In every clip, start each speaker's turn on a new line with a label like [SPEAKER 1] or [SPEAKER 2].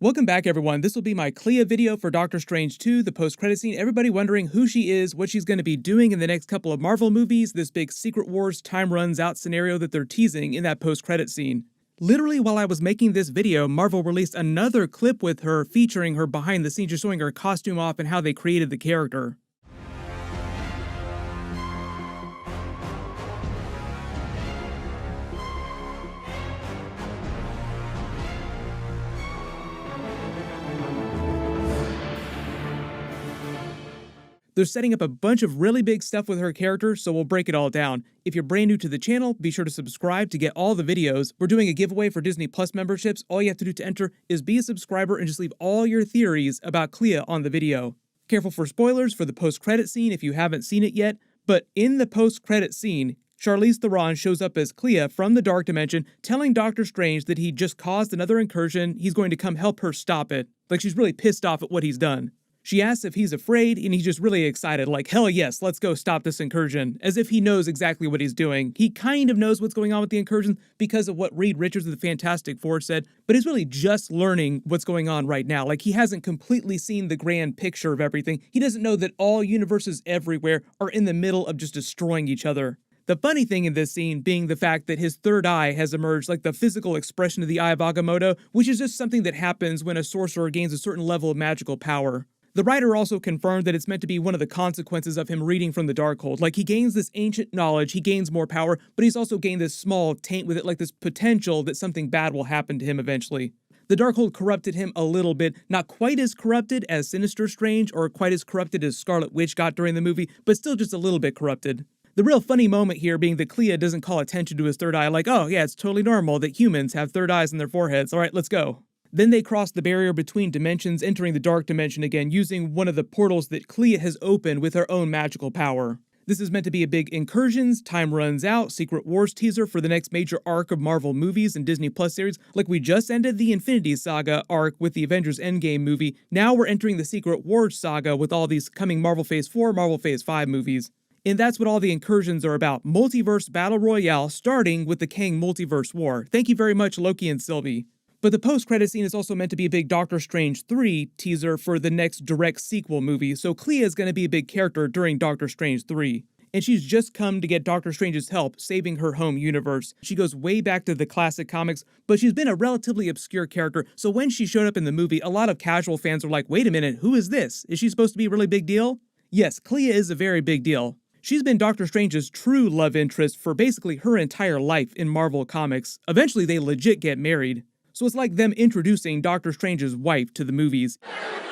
[SPEAKER 1] Welcome back, everyone. This will be my Clea video for Doctor Strange 2, the post-credit scene. Everybody wondering who she is, what she's going to be doing in the next couple of Marvel movies, this big Secret Wars time runs out scenario that they're teasing in that post-credit scene. Literally, while I was making this video, Marvel released another clip with her featuring her behind the scenes, just showing her costume off and how they created the character. They're setting up a bunch of really big stuff with her character, so we'll break it all down. If you're brand new to the channel, be sure to subscribe to get all the videos. We're doing a giveaway for Disney Plus memberships. All you have to do to enter is be a subscriber and just leave all your theories about Clea on the video. Careful for spoilers for the post-credit scene if you haven't seen it yet, but in the post-credit scene, Charlize Theron shows up as Clea from the Dark Dimension, telling Doctor Strange that he just caused another incursion, he's going to come help her stop it. Like, she's really pissed off at what he's done. She asks if he's afraid, and he's just really excited, like, hell yes, let's go stop this incursion, as if he knows exactly what he's doing. He kind of knows what's going on with the incursion because of what Reed Richards of the Fantastic Four said, but he's really just learning what's going on right now. Like, he hasn't completely seen the grand picture of everything. He doesn't know that all universes everywhere are in the middle of just destroying each other. The funny thing in this scene being the fact that his third eye has emerged, like the physical expression of the Eye of Agamotto, which is just something that happens when a sorcerer gains a certain level of magical power. The writer also confirmed that it's meant to be one of the consequences of him reading from the Darkhold. Like, he gains this ancient knowledge, he gains more power, but he's also gained this small taint with it, like this potential that something bad will happen to him eventually. The Darkhold corrupted him a little bit, not quite as corrupted as Sinister Strange or quite as corrupted as Scarlet Witch got during the movie, but still just a little bit corrupted. The real funny moment here being that Clea doesn't call attention to his third eye, like, oh yeah, it's totally normal that humans have third eyes in their foreheads, alright, let's go. Then they cross the barrier between dimensions, entering the Dark Dimension again, using one of the portals that Clea has opened with her own magical power. This is meant to be a big incursions, time runs out, Secret Wars teaser for the next major arc of Marvel movies and Disney Plus series. Like, we just ended the Infinity Saga arc with the Avengers Endgame movie, now we're entering the Secret Wars saga with all these coming Marvel Phase 4, Marvel Phase 5 movies. And that's what all the incursions are about, multiverse battle royale, starting with the Kang Multiverse War. Thank you very much, Loki and Sylvie. But the post-credit scene is also meant to be a big Doctor Strange 3 teaser for the next direct sequel movie, so Clea is going to be a big character during Doctor Strange 3. And she's just come to get Doctor Strange's help, saving her home universe. She goes way back to the classic comics, but she's been a relatively obscure character, so when she showed up in the movie, a lot of casual fans were like, wait a minute, who is this? Is she supposed to be a really big deal? Yes, Clea is a very big deal. She's been Doctor Strange's true love interest for basically her entire life in Marvel Comics. Eventually, they legit get married. So it's like them introducing Doctor Strange's wife to the movies.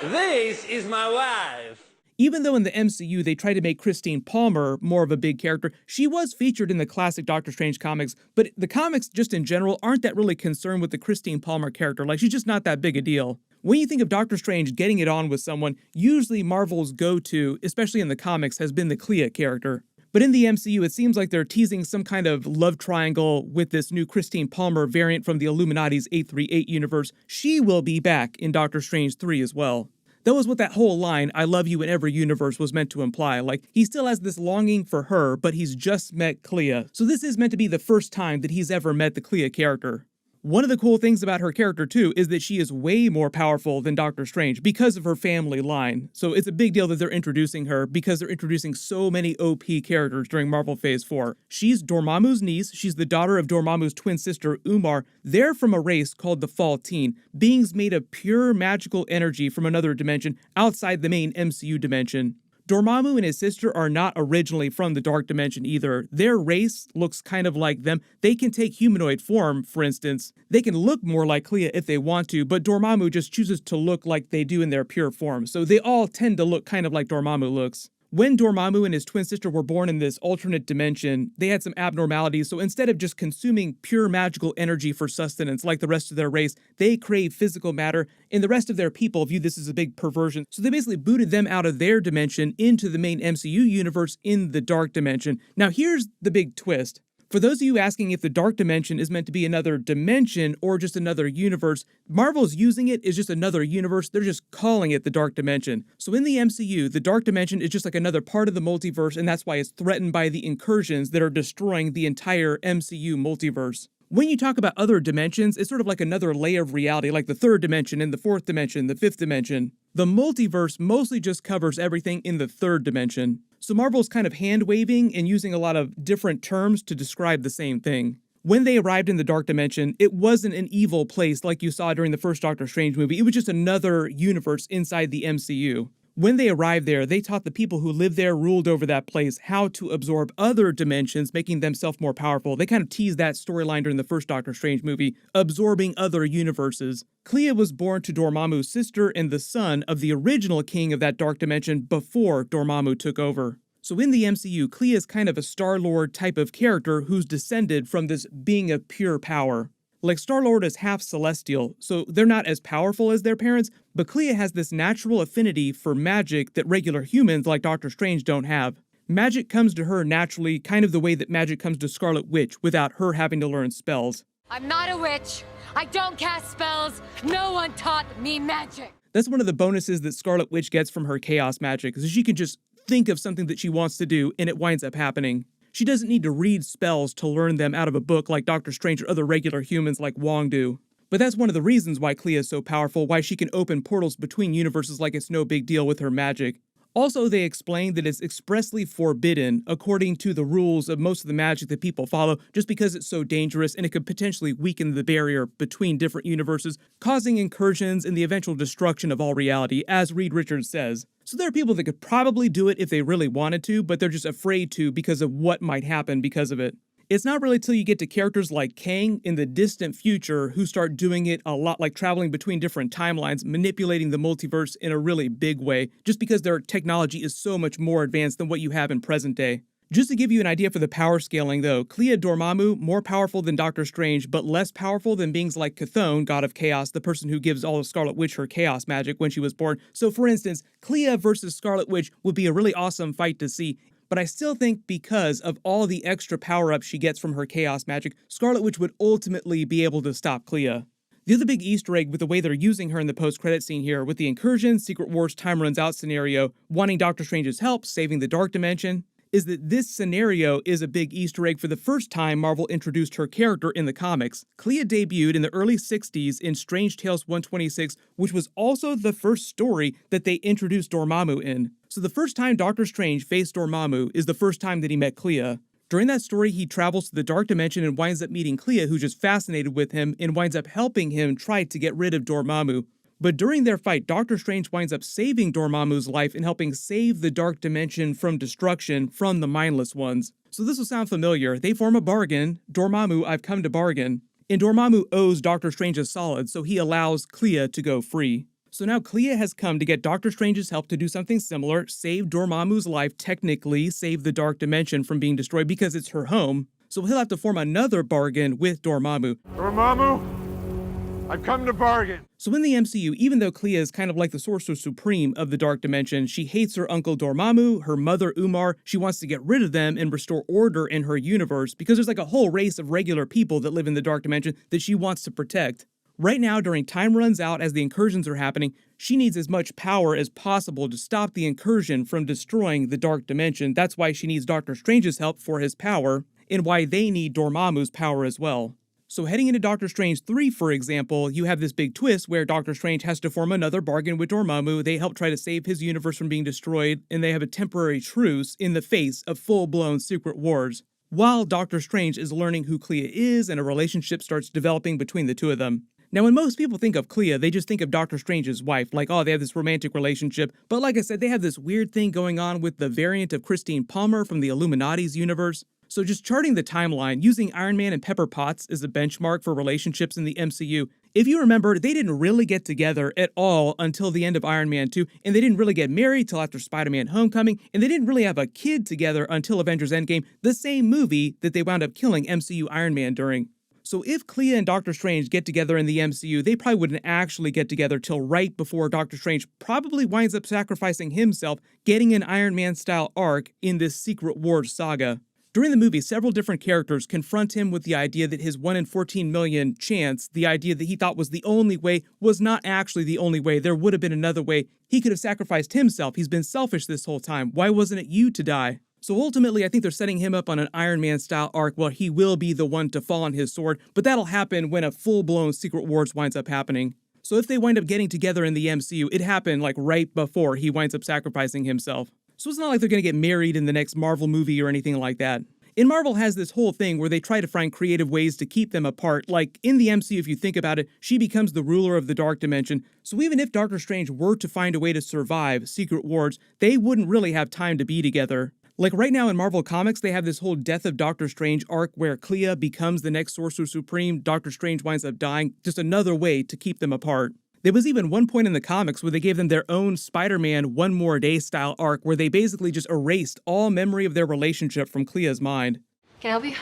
[SPEAKER 2] This is my wife!
[SPEAKER 1] Even though in the MCU they tried to make Christine Palmer more of a big character, she was featured in the classic Doctor Strange comics, but the comics just in general aren't that really concerned with the Christine Palmer character, like she's just not that big a deal. When you think of Doctor Strange getting it on with someone, usually Marvel's go-to, especially in the comics, has been the Clea character. But in the MCU, it seems like they're teasing some kind of love triangle with this new Christine Palmer variant from the Illuminati's 838 universe. She will be back in Doctor Strange 3 as well. That was what that whole line, I love you in every universe, was meant to imply. Like, he still has this longing for her, but he's just met Clea. So this is meant to be the first time that he's ever met the Clea character. One of the cool things about her character, too, is that she is way more powerful than Doctor Strange because of her family line. So it's a big deal that they're introducing her because they're introducing so many OP characters during Marvel Phase 4. She's Dormammu's niece. She's the daughter of Dormammu's twin sister, Umar. They're from a race called the Faltine, beings made of pure magical energy from another dimension outside the main MCU dimension. Dormammu and his sister are not originally from the Dark Dimension either. Their race looks kind of like them. They can take humanoid form, for instance. They can look more like Clea if they want to, but Dormammu just chooses to look like they do in their pure form, so they all tend to look kind of like Dormammu looks. When Dormammu and his twin sister were born in this alternate dimension, they had some abnormalities, so instead of just consuming pure magical energy for sustenance like the rest of their race, they crave physical matter, and the rest of their people view this as a big perversion. So they basically booted them out of their dimension into the main MCU universe in the Dark Dimension. Now here's the big twist. For those of you asking if the Dark Dimension is meant to be another dimension or just another universe, Marvel's using it as just another universe. They're just calling it the Dark Dimension. So in the MCU, the Dark Dimension is just like another part of the multiverse, and that's why it's threatened by the incursions that are destroying the entire MCU multiverse. When you talk about other dimensions, it's sort of like another layer of reality, like the third dimension and the fourth dimension, the fifth dimension. The multiverse mostly just covers everything in the third dimension. So Marvel's kind of hand-waving and using a lot of different terms to describe the same thing. When they arrived in the Dark Dimension, it wasn't an evil place like you saw during the first Doctor Strange movie. It was just another universe inside the MCU. When they arrived there, they taught the people who lived there, ruled over that place, how to absorb other dimensions, making themselves more powerful. They kind of teased that storyline during the first Doctor Strange movie, absorbing other universes. Clea was born to Dormammu's sister and the son of the original king of that dark dimension before Dormammu took over. So in the MCU, Clea is kind of a Star-Lord type of character who's descended from this being of pure power. Like, Star-Lord is half celestial, so they're not as powerful as their parents, but Clea has this natural affinity for magic that regular humans like Doctor Strange don't have. Magic comes to her naturally, kind of the way that magic comes to Scarlet Witch without her having to learn spells.
[SPEAKER 3] I'm not a witch. I don't cast spells. No one taught me magic.
[SPEAKER 1] That's one of the bonuses that Scarlet Witch gets from her chaos magic, is she can just think of something that she wants to do and it winds up happening. She doesn't need to read spells to learn them out of a book like Doctor Strange or other regular humans like Wong do. But that's one of the reasons why Clea is so powerful, why she can open portals between universes like it's no big deal with her magic. Also, they explain that it's expressly forbidden according to the rules of most of the magic that people follow, just because it's so dangerous and it could potentially weaken the barrier between different universes, causing incursions and the eventual destruction of all reality, as Reed Richards says. So there are people that could probably do it if they really wanted to, but they're just afraid to because of what might happen because of it. It's not really till you get to characters like Kang in the distant future who start doing it a lot, like traveling between different timelines, manipulating the multiverse in a really big way, just because their technology is so much more advanced than what you have in present day. Just to give you an idea for the power scaling though, Clea Dormammu, more powerful than Doctor Strange, but less powerful than beings like Chthon, God of Chaos, the person who gives all of Scarlet Witch her chaos magic when she was born. So for instance, Clea versus Scarlet Witch would be a really awesome fight to see. But I still think because of all the extra power-ups she gets from her chaos magic, Scarlet Witch would ultimately be able to stop Clea. The other big Easter egg with the way they're using her in the post-credit scene here, with the incursion, Secret Wars time runs out scenario, wanting Doctor Strange's help, saving the Dark Dimension, is that this scenario is a big Easter egg for the first time Marvel introduced her character in the comics. Clea debuted in the early 60s in Strange Tales 126, which was also the first story that they introduced Dormammu in. So the first time Doctor Strange faced Dormammu is the first time that he met Clea. During that story, he travels to the Dark Dimension and winds up meeting Clea, who's just fascinated with him and winds up helping him try to get rid of Dormammu. But during their fight, Doctor Strange winds up saving Dormammu's life and helping save the Dark Dimension from destruction from the Mindless Ones. So this will sound familiar. They form a bargain. Dormammu, I've come to bargain. And Dormammu owes Doctor Strange a solid, so he allows Clea to go free. So now Clea has come to get Doctor Strange's help to do something similar, save Dormammu's life, technically save the Dark Dimension from being destroyed because it's her home. So he'll have to form another bargain with Dormammu.
[SPEAKER 4] Dormammu, I've come to bargain.
[SPEAKER 1] So in the MCU, even though Clea is kind of like the Sorcerer Supreme of the Dark Dimension, she hates her uncle Dormammu, her mother Umar. She wants to get rid of them and restore order in her universe because there's like a whole race of regular people that live in the Dark Dimension that she wants to protect. Right now, during time runs out as the incursions are happening, she needs as much power as possible to stop the incursion from destroying the Dark Dimension. That's why she needs Doctor Strange's help for his power, and why they need Dormammu's power as well. So heading into Doctor Strange 3, for example, you have this big twist where Doctor Strange has to form another bargain with Dormammu. They help try to save his universe from being destroyed, and they have a temporary truce in the face of full-blown Secret Wars, while Doctor Strange is learning who Clea is and a relationship starts developing between the two of them. Now, when most people think of Clea, they just think of Doctor Strange's wife, like, oh, they have this romantic relationship. But like I said, they have this weird thing going on with the variant of Christine Palmer from the Illuminati's universe. So just charting the timeline, using Iron Man and Pepper Potts as a benchmark for relationships in the MCU, if you remember, they didn't really get together at all until the end of Iron Man 2, and they didn't really get married till after Spider-Man Homecoming, and they didn't really have a kid together until Avengers Endgame, the same movie that they wound up killing MCU Iron Man during. So if Clea and Doctor Strange get together in the MCU, they probably wouldn't actually get together till right before Doctor Strange probably winds up sacrificing himself, getting an Iron Man-style arc in this Secret Wars saga. During the movie, several different characters confront him with the idea that his 1 in 14 million chance, the idea that he thought was the only way, was not actually the only way. There would have been another way. He could have sacrificed himself. He's been selfish this whole time. Why wasn't it you to die? So ultimately, I think they're setting him up on an Iron Man style arc where he will be the one to fall on his sword, but that'll happen when a full-blown Secret Wars winds up happening. So if they wind up getting together in the MCU, it happened like right before he winds up sacrificing himself. So it's not like they're gonna get married in the next Marvel movie or anything like that. And Marvel has this whole thing where they try to find creative ways to keep them apart. Like in the MCU, if you think about it, she becomes the ruler of the Dark Dimension. So even if Doctor Strange were to find a way to survive Secret Wars, they wouldn't really have time to be together. Like right now in Marvel Comics, they have this whole Death of Doctor Strange arc where Clea becomes the next Sorcerer Supreme, Doctor Strange winds up dying, just another way to keep them apart. There was even one point in the comics where they gave them their own Spider-Man One More Day style arc where they basically just erased all memory of their relationship from Clea's mind.
[SPEAKER 5] Can I help you?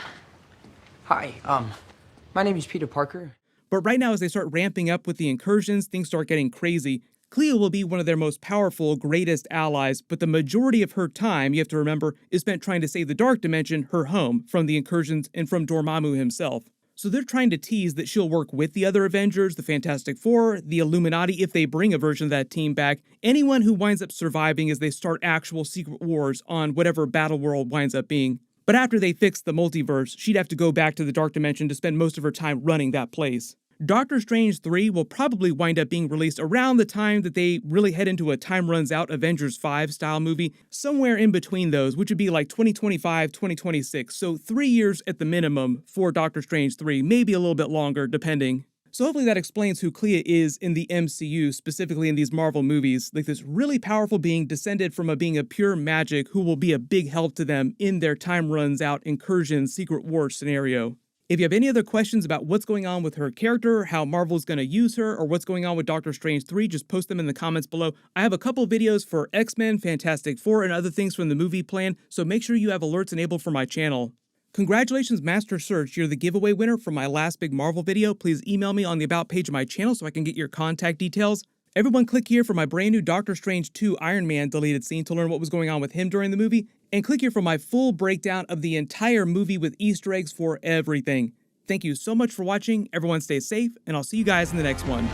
[SPEAKER 5] Hi, my name is Peter Parker.
[SPEAKER 1] But right now as they start ramping up with the incursions, things start getting crazy. Clea will be one of their most powerful, greatest allies, but the majority of her time, you have to remember, is spent trying to save the Dark Dimension, her home, from the incursions and from Dormammu himself. So they're trying to tease that she'll work with the other Avengers, the Fantastic Four, the Illuminati if they bring a version of that team back, anyone who winds up surviving as they start actual Secret Wars on whatever battle world winds up being. But after they fix the multiverse, she'd have to go back to the Dark Dimension to spend most of her time running that place. Doctor Strange 3 will probably wind up being released around the time that they really head into a Time Runs Out Avengers 5 style movie, somewhere in between those, which would be like 2025, 2026, so 3 years at the minimum for Doctor Strange 3, maybe a little bit longer, depending. So hopefully that explains who Clea is in the MCU, specifically in these Marvel movies, like this really powerful being descended from a being of pure magic who will be a big help to them in their Time Runs Out incursion Secret War scenario. If you have any other questions about what's going on with her character, how Marvel's going to use her, or what's going on with Doctor Strange 3, just post them in the comments below. I have a couple videos for X-Men, Fantastic Four, and other things from the movie plan, so make sure you have alerts enabled for my channel. Congratulations, Master Search, you're the giveaway winner from my last big Marvel video. Please email me on the About page of my channel so I can get your contact details. Everyone click here for my brand new Doctor Strange 2 Iron Man deleted scene to learn what was going on with him during the movie, and click here for my full breakdown of the entire movie with Easter eggs for everything. Thank you so much for watching, everyone stay safe, and I'll see you guys in the next one.